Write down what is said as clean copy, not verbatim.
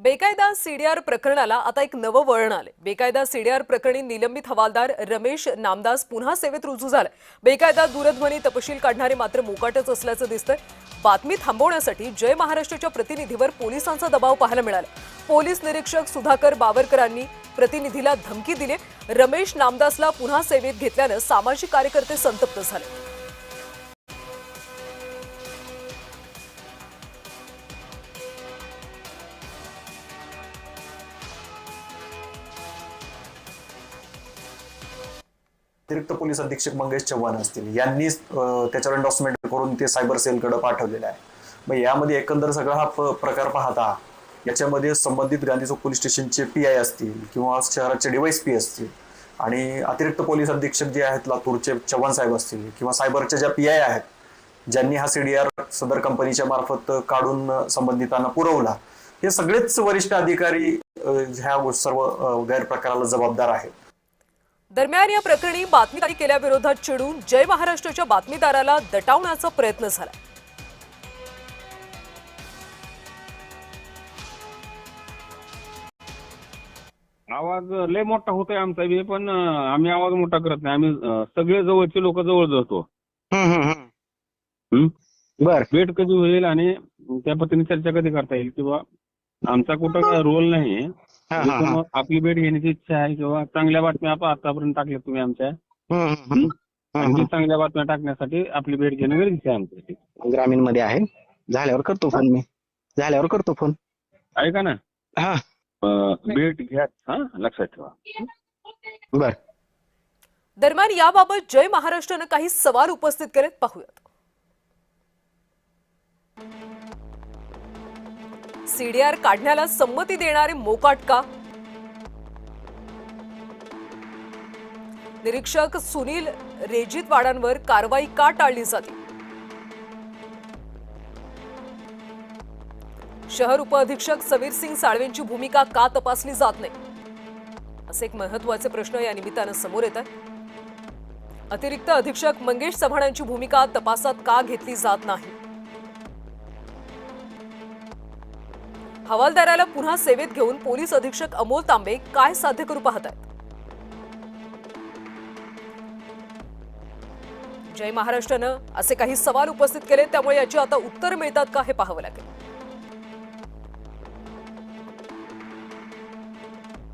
बेकायदा सीडीआर प्रकरणाला आता एक नवं वळण आले। बेकायदा सीडीआर प्रकरणी निलंबित हवालदार रमेश नामदास पुन्हा सेवेत रुजू झाले। बेकायदा दूरध्वनी तपशील काढणारे मात्र मोकाटच असल्याचं दिसतंय। बातमी थांबवण्यासाठी जय महाराष्ट्राच्या प्रतिनिधीवर पोलिसांचा दबाव पाहायला मिळाला। पोलीस निरीक्षक सुधाकर बावरकरांनी प्रतिनिधीला धमकी दिली। रमेश नामदासला पुन्हा सेवेत घेतल्यानं सामाजिक कार्यकर्ते संतप्त झाले। अतिरिक्त पोलीस अधीक्षक मंगेश चव्हाण असतील यांनी त्याच्यावर एंडोर्समेंट करून ते सायबर सेलकडे पाठवलेलं आहे। मग यामध्ये एकंदर सगळा हा प्रकार पाहता याच्यामध्ये संबंधित गांधी चौक पोलीस स्टेशनचे पीआय असतील किंवा शहराचे डीवायएसपी असतील आणि अतिरिक्त पोलीस अधीक्षक जे आहेत लातूरचे चव्हाण साहेब असतील किंवा सायबरच्या ज्या पीआय आहेत ज्यांनी हा सीडीआर सदर कंपनीच्या मार्फत काढून संबंधितांना पुरवला, हे सगळेच वरिष्ठ अधिकारी ह्या सर्व गैरप्रकाराला जबाबदार आहेत। दरम्यान या प्रकरणी बातमीदारी केल्याविरोधात चिडून जय महाराष्ट्राच्या बातमीदाराला दटावण्याचा प्रयत्न झाला। आवाज लय मोठा होतोय आमचा बी, पण आम्ही आवाज मोठा करत नाही। आम्ही सगळे जवळचे लोक जवळ जातो। बर भेट कधी होईल आणि त्या पद्धतीने चर्चा कधी करता येईल किंवा आमचा कुठं रोल नाही। आपली भेट घेण्याची इच्छा आहे किंवा चांगल्या बातम्या आतापर्यंत टाकल्या तुम्ही आमच्या, आणखी चांगल्या बातम्या टाकण्यासाठी आपली भेट घेणं गरजेचं आहे आमच्यासाठी। ग्रामीण मध्ये आहे, झाल्यावर करतो फोन मी, झाल्यावर करतो फोन। ऐका ना, हा भेट घ्या, हा लक्षात ठेवा। बर। दरम्यान याबाबत जय महाराष्ट्रानं काही सवाल उपस्थित करत पाहूयात। सीडीआर काढण्याला संमती देणारे मोकाट का? निरीक्षक सुनील रेजितवाडांवर कारवाई का टाळली जाते? शहर उपअधीक्षक समीर सिंग साळवेंची भूमिका का तपासली जात नाही? असे एक महत्त्वाचे प्रश्न या निमित्तानं समोर येतात। अतिरिक्त अधीक्षक मंगेश चव्हाणांची भूमिका तपासात का घेतली जात नाही? हवालदाराला पुन्हा सेवेत घेऊन पोलीस अधीक्षक अमोल तांबे काय साध्य करू पाहतात? जय महाराष्ट्रानं असे काही सवाल उपस्थित केले, त्यामुळे याची आता उत्तर मिळतात का हे पाहावं लागेल।